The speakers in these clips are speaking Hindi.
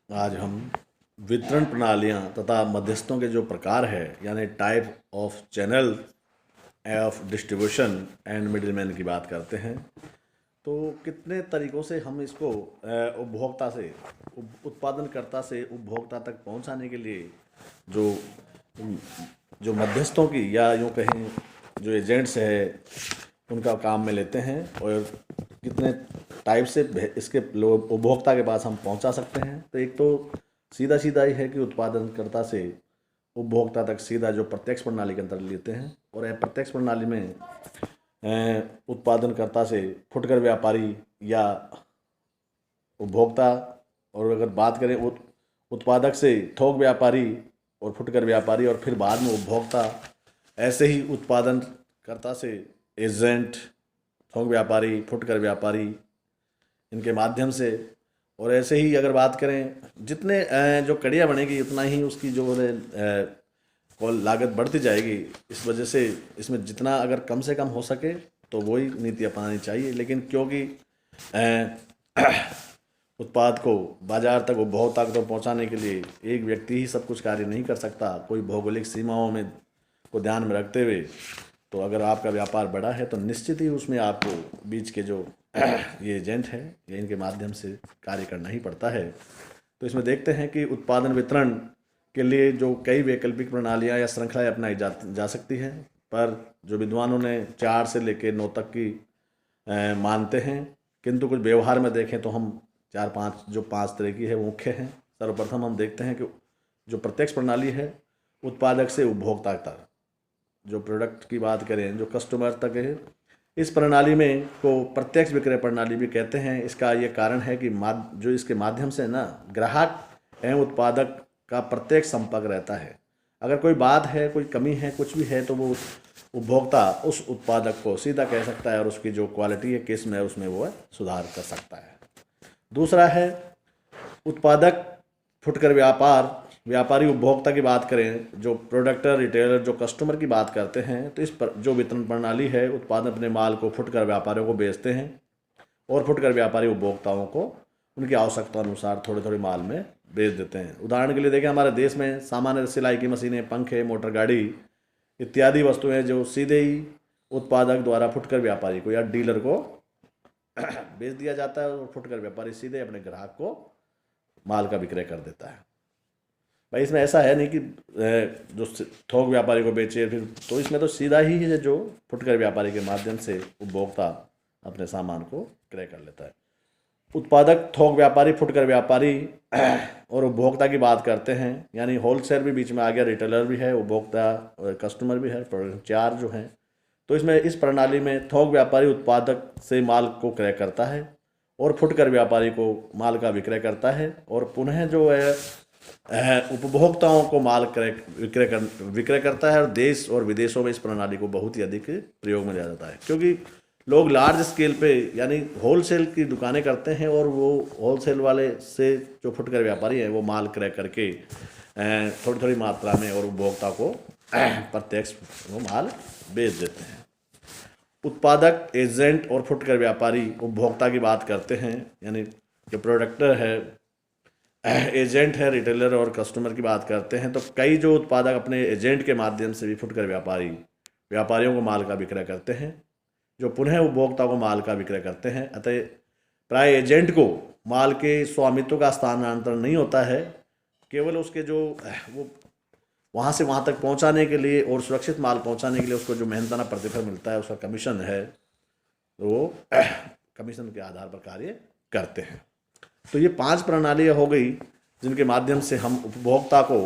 आज हम वितरण प्रणालियाँ तथा मध्यस्थों के जो प्रकार है यानी type of channel of distribution and middleman की बात करते हैं। तो कितने तरीक़ों से हम इसको उपभोक्ता से उत्पादनकर्ता से उपभोक्ता तक पहुंचाने के लिए जो जो मध्यस्थों की या यूँ कहें जो एजेंट्स है उनका काम में लेते हैं और कितने टाइप से इसके लोग उपभोक्ता के पास हम पहुंचा सकते हैं। तो एक तो सीधा सीधा ही है कि उत्पादनकर्ता से उपभोक्ता तक सीधा जो प्रत्यक्ष प्रणाली के अंतर लेते हैं, और प्रत्यक्ष प्रणाली में उत्पादनकर्ता से फुटकर व्यापारी या उपभोक्ता, और अगर बात करें उत्पादक से थोक व्यापारी और फुटकर व्यापारी, और फिर बाद में उपभोक्ता, ऐसे ही उत्पादनकर्ता से एजेंट, थोक व्यापारी, फुटकर व्यापारी, इनके माध्यम से। और ऐसे ही अगर बात करें जितने जो कड़ियाँ बनेगी उतना ही उसकी जो है को लागत बढ़ती जाएगी। इस वजह से इसमें जितना अगर कम से कम हो सके तो वही नीति अपनानी चाहिए। लेकिन क्योंकि उत्पाद को बाजार तक उपभोक्ता तक पहुंचाने के लिए एक व्यक्ति ही सब कुछ कार्य नहीं कर सकता, कोई भौगोलिक सीमाओं में को ध्यान में रखते हुए। तो अगर आपका व्यापार बड़ा है तो निश्चित ही उसमें आपको बीच के जो ये एजेंट है या इनके माध्यम से कार्य करना ही पड़ता है। तो इसमें देखते हैं कि उत्पादन वितरण के लिए जो कई वैकल्पिक प्रणालियां या श्रृंखलाएं अपनाई जा सकती हैं, पर जो विद्वानों ने 4 से लेकर 9 तक की मानते हैं, किंतु कुछ व्यवहार में देखें तो हम 4-5 जो 5 तरह की है वो मुख्य हैं। सर्वप्रथम हम देखते हैं कि जो प्रत्यक्ष प्रणाली है उत्पादक से उपभोक्ता तक, जो प्रोडक्ट की बात करें जो कस्टमर तक है, इस प्रणाली में को प्रत्यक्ष विक्रय प्रणाली भी कहते हैं। इसका ये कारण है कि जो इसके माध्यम से ना ग्राहक एवं उत्पादक का प्रत्यक्ष संपर्क रहता है। अगर कोई बात है, कोई कमी है, कुछ भी है, तो वो उपभोक्ता उस उत्पादक को सीधा कह सकता है और उसकी जो क्वालिटी है, किस्म है, उसमें वो सुधार कर सकता है। दूसरा है उत्पादक फुटकर व्यापारी उपभोक्ता की बात करें, जो प्रोडक्टर, रिटेलर, जो कस्टमर की बात करते हैं, तो इस पर जो वितरण प्रणाली है उत्पादन अपने माल को फुटकर व्यापारियों को बेचते हैं और फुटकर व्यापारी उपभोक्ताओं को उनकी आवश्यकता अनुसार थोड़े थोड़े माल में बेच देते हैं। उदाहरण के लिए देखें, हमारे देश में सामान्य सिलाई की मशीनें, पंखे, मोटर गाड़ी इत्यादि वस्तुएं जो सीधे ही उत्पादक द्वारा फुटकर व्यापारी को या डीलर को बेच दिया जाता है और फुटकर व्यापारी सीधे अपने ग्राहक को माल का विक्रय कर देता है। भाई इसमें ऐसा है नहीं कि जो थोक व्यापारी को बेचे फिर, तो इसमें तो सीधा ही है जो फुटकर व्यापारी के माध्यम से उपभोक्ता अपने सामान को क्रय कर लेता है। उत्पादक, थोक व्यापारी, फुटकर व्यापारी और उपभोक्ता की बात करते हैं, यानी होलसेल भी बीच में आ गया, रिटेलर भी है, उपभोक्ता और कस्टमर भी है, 4 जो हैं। तो इसमें इस प्रणाली में थोक व्यापारी उत्पादक से माल को क्रय करता है और फुटकर व्यापारी को माल का विक्रय करता है, और पुनः जो है उपभोक्ताओं को माल विक्रय करता है। और देश और विदेशों में इस प्रणाली को बहुत ही अधिक प्रयोग में लिया जाता है, क्योंकि लोग लार्ज स्केल पे यानी होलसेल की दुकानें करते हैं और वो होलसेल वाले से जो फुटकर व्यापारी हैं वो माल क्रय करके थोड़ी थोड़ी मात्रा में और उपभोक्ता को प्रत्यक्ष वो माल बेच देते हैं। उत्पादक, एजेंट और फुटकर व्यापारी उपभोक्ता की बात करते हैं, यानी जो प्रोडक्टर है, एजेंट है, रिटेलर और कस्टमर की बात करते हैं। तो कई जो उत्पादक अपने एजेंट के माध्यम से भी फुटकर व्यापारियों को माल का विक्रय करते हैं, जो पुनः उपभोक्ता को माल का विक्रय करते हैं। अतः प्राय एजेंट को माल के स्वामित्व का स्थानांतरण नहीं होता है, केवल उसके जो वो वहाँ से वहाँ तक पहुँचाने के लिए और सुरक्षित माल पहुँचाने के लिए उसको जो मेहनताना प्रतिफल मिलता है, उसका कमीशन है, तो वो कमीशन के आधार पर कार्य करते हैं। तो ये 5 प्रणालियाँ हो गई जिनके माध्यम से हम उपभोक्ता को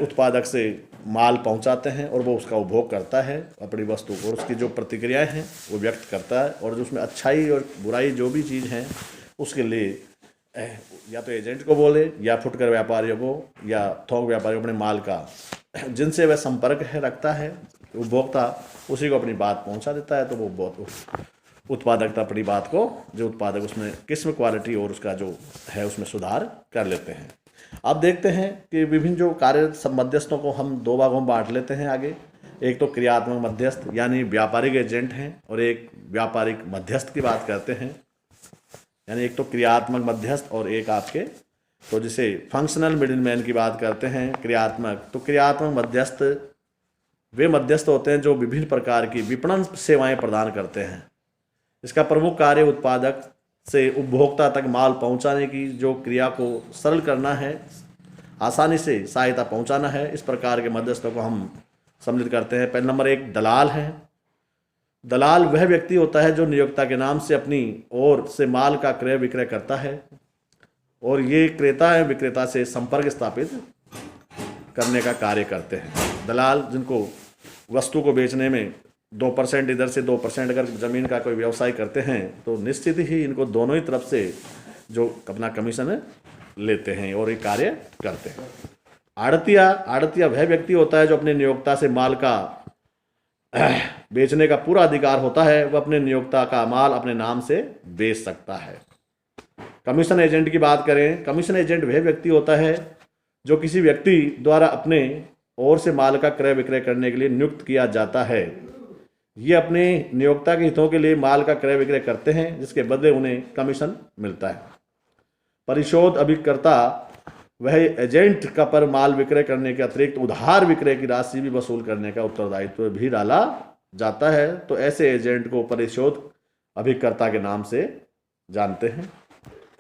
उत्पादक से माल पहुंचाते हैं और वो उसका उपभोग करता है अपनी वस्तु को, और उसकी जो प्रतिक्रियाएं हैं वो व्यक्त करता है, और जो उसमें अच्छाई और बुराई जो भी चीज़ हैं उसके लिए या तो एजेंट को बोले या फुटकर व्यापारियों को या थोक व्यापारियों को अपने माल का जिनसे वह संपर्क है रखता है उपभोक्ता, उसी को अपनी बात पहुंचा देता है। तो वो बहुत उत्पादकता अपनी बात को जो उत्पादक उसमें किस्म, क्वालिटी और उसका जो है उसमें सुधार कर लेते हैं। अब देखते हैं कि विभिन्न जो कार्य मध्यस्थों को हम 2 भागों में बांट लेते हैं आगे। एक तो क्रियात्मक मध्यस्थ यानी व्यापारिक एजेंट हैं, और एक व्यापारिक मध्यस्थ की बात करते हैं, यानी एक तो क्रियात्मक मध्यस्थ और एक आपके तो जिसे फंक्शनल मिडिलमैन की बात करते हैं, क्रियात्मक, तो क्रियात्मक मध्यस्थ वे मध्यस्थ होते हैं जो विभिन्न प्रकार की विपणन सेवाएं प्रदान करते हैं। इसका प्रमुख कार्य उत्पादक से उपभोक्ता तक माल पहुंचाने की जो क्रिया को सरल करना है, आसानी से सहायता पहुंचाना है। इस प्रकार के मध्यस्थों को हम सम्मिलित करते हैं। पहले नंबर 1 दलाल है। दलाल वह व्यक्ति होता है जो नियोक्ता के नाम से अपनी ओर से माल का क्रय विक्रय करता है और ये क्रेता है विक्रेता से संपर्क स्थापित करने का कार्य करते हैं। दलाल जिनको वस्तु को बेचने में 2% इधर से 2% अगर ज़मीन का कोई व्यवसाय करते हैं तो निश्चित ही इनको दोनों ही तरफ से जो अपना कमीशन लेते हैं और ये कार्य करते हैं। आड़तिया वह व्यक्ति होता है जो अपने नियोक्ता से माल का बेचने का पूरा अधिकार होता है। वह अपने नियोक्ता का माल अपने नाम से बेच सकता है। कमीशन एजेंट की बात करें, कमीशन एजेंट वह व्यक्ति होता है जो किसी व्यक्ति द्वारा अपने ओर से माल का क्रय विक्रय करने के लिए नियुक्त किया जाता है। ये अपने नियोक्ता के हितों के लिए माल का क्रय विक्रय करते हैं जिसके बदले उन्हें कमीशन मिलता है। परिशोध अभिकर्ता वह एजेंट का पर माल विक्रय करने के अतिरिक्त उधार विक्रय की राशि भी वसूल करने का उत्तरदायित्व भी डाला जाता है। तो ऐसे एजेंट को परिशोध अभिकर्ता के नाम से जानते हैं।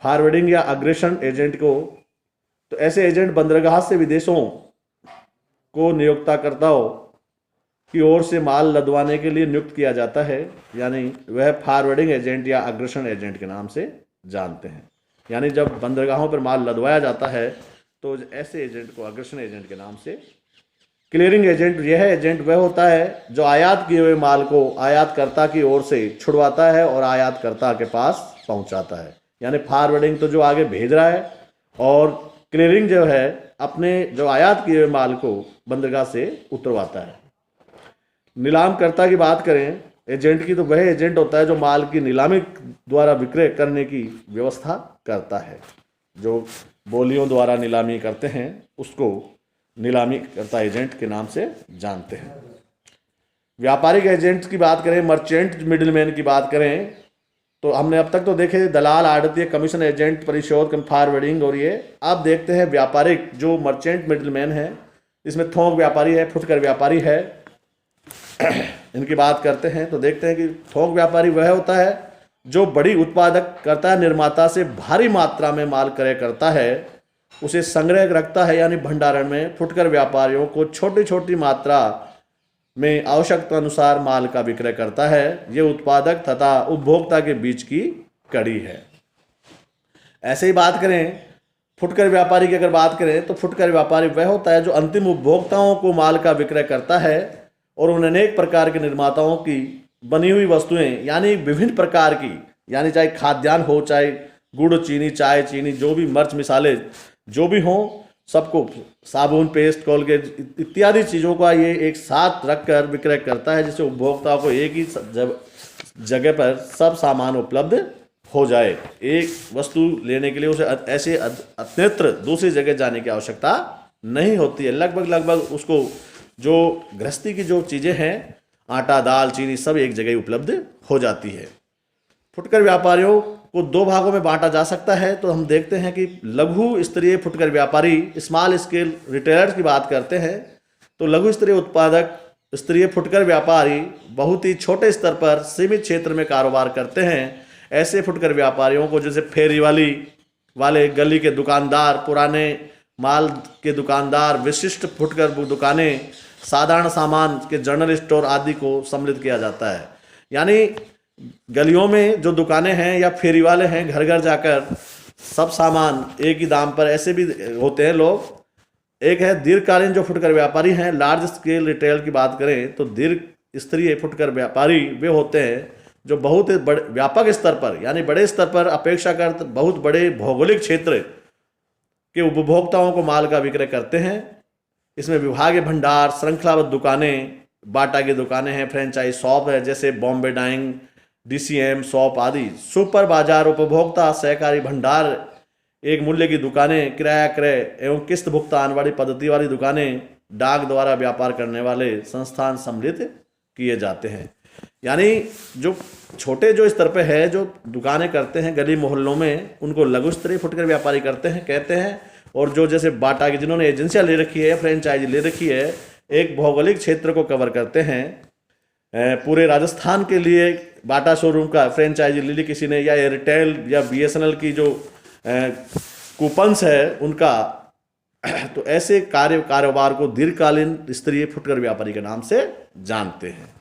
फॉरवर्डिंग या अग्रेषण एजेंट को, तो ऐसे एजेंट बंदरगाह से विदेशों को नियोक्ताकर्ताओं की ओर से माल लदवाने के लिए नियुक्त किया जाता है, यानी वह फॉरवर्डिंग एजेंट या अग्रेषण एजेंट के नाम से जानते हैं। यानी जब बंदरगाहों पर माल लदवाया जाता है तो ऐसे एजेंट को अग्रेषण एजेंट के नाम से। क्लियरिंग एजेंट, यह एजेंट वह होता है जो आयात किए हुए माल को आयातकर्ता की ओर से छुड़वाता है और आयातकर्ता के पास पहुंचाता है। यानी फॉरवर्डिंग तो जो आगे भेज रहा है और क्लियरिंग जो है अपने जो आयात किए हुए माल को बंदरगाह से उतरवाता है। नीलामकर्ता की बात करें एजेंट की, तो वह एजेंट होता है जो माल की नीलामी द्वारा विक्रय करने की व्यवस्था करता है। जो बोलियों द्वारा नीलामी करते हैं उसको नीलामी करता एजेंट के नाम से जानते हैं। व्यापारिक एजेंट की बात करें, मर्चेंट मिडिलमैन की बात करें, तो हमने अब तक तो देखे दलाल, आड़तिया, कमीशन एजेंट, परिशोध, फॉरवर्डिंग, और ये अब देखते हैं व्यापारिक जो मर्चेंट मिडिलमैन है। इसमें थोक व्यापारी है, फुटकर व्यापारी है, इनकी बात करते हैं। तो देखते हैं कि थोक व्यापारी वह होता है जो बड़ी उत्पादक करता है, निर्माता से भारी मात्रा में माल क्रय करता है, उसे संग्रह रखता है यानी भंडारण में। फुटकर व्यापारियों को छोटी छोटी मात्रा में आवश्यकता अनुसार माल का विक्रय करता है। ये उत्पादक तथा उपभोक्ता के बीच की कड़ी है। ऐसे ही बात करें फुटकर व्यापारी की, अगर बात करें तो फुटकर व्यापारी वह होता है जो अंतिम उपभोक्ताओं को माल का विक्रय करता है और उन अनेक प्रकार के निर्माताओं की बनी हुई वस्तुएं, यानी विभिन्न प्रकार की, यानी चाहे खाद्यान्न हो, चाहे गुड़, चीनी, चाय, चीनी, जो भी मिर्च मिसाले जो भी हों, सबको, साबुन, पेस्ट, कोलगेट इत्यादि चीज़ों का ये एक साथ रखकर विक्रय करता है, जिससे उपभोक्ता को एक ही जगह पर सब सामान उपलब्ध हो जाए। एक वस्तु लेने के लिए उसे ऐसे अन्यत्र दूसरी जगह जाने की आवश्यकता नहीं होती है। लगभग उसको जो गृहस्थी की जो चीज़ें हैं, आटा, दाल, चीनी, सब एक जगह उपलब्ध हो जाती है। फुटकर व्यापारियों को दो भागों में बांटा जा सकता है। तो हम देखते हैं कि लघु स्तरीय फुटकर व्यापारी, स्मॉल स्केल रिटेलर्स की बात करते हैं। तो लघु स्तरीय उत्पादक स्तरीय फुटकर व्यापारी बहुत ही छोटे स्तर पर सीमित क्षेत्र में कारोबार करते हैं। ऐसे फुटकर व्यापारियों को जैसे फेरी वाले, गली के दुकानदार, पुराने माल के दुकानदार, विशिष्ट फुटकर दुकानें, साधारण सामान के जनरल स्टोर आदि को सम्मिलित किया जाता है। यानी गलियों में जो दुकानें हैं या फेरी वाले हैं, घर घर जाकर सब सामान एक ही दाम पर, ऐसे भी होते हैं लोग। एक है दीर्घकालीन जो फुटकर व्यापारी हैं, लार्ज स्केल रिटेल की बात करें तो दीर्घ स्तरीय फुटकर व्यापारी वे होते हैं जो बहुत बड़े व्यापक स्तर पर, यानी बड़े स्तर पर अपेक्षाकृत बहुत बड़े भौगोलिक क्षेत्र के उपभोक्ताओं को माल का विक्रय करते हैं। इसमें विभागीय भंडार, श्रृंखलाबद्ध दुकानें, बाटा की दुकानें हैं, फ्रेंचाइज शॉप है जैसे बॉम्बे डाइंग, DCM शॉप आदि, सुपर बाजार, उपभोक्ता सहकारी भंडार, एक मूल्य की दुकानें, किराया क्रय एवं किस्त भुगतान वाली पद्धति वाली दुकानें, डाक द्वारा व्यापार करने वाले संस्थान सम्मिलित किए जाते हैं। यानी जो छोटे जो स्तर पे है, जो दुकानें करते हैं गली मोहल्लों में, उनको लघु स्तरीय फुटकर व्यापारी करते हैं कहते हैं। और जो जैसे बाटा की जिन्होंने एजेंसियां ले रखी है या फ्रेंचाइजी ले रखी है, एक भौगोलिक क्षेत्र को कवर करते हैं। पूरे राजस्थान के लिए बाटा शोरूम का फ्रेंचाइजी ले ली किसी ने, या एयरटेल या BSNL की जो कूपन्स है उनका, तो ऐसे कारोबार को दीर्घकालीन स्तरीय फुटकर व्यापारी के नाम से जानते हैं।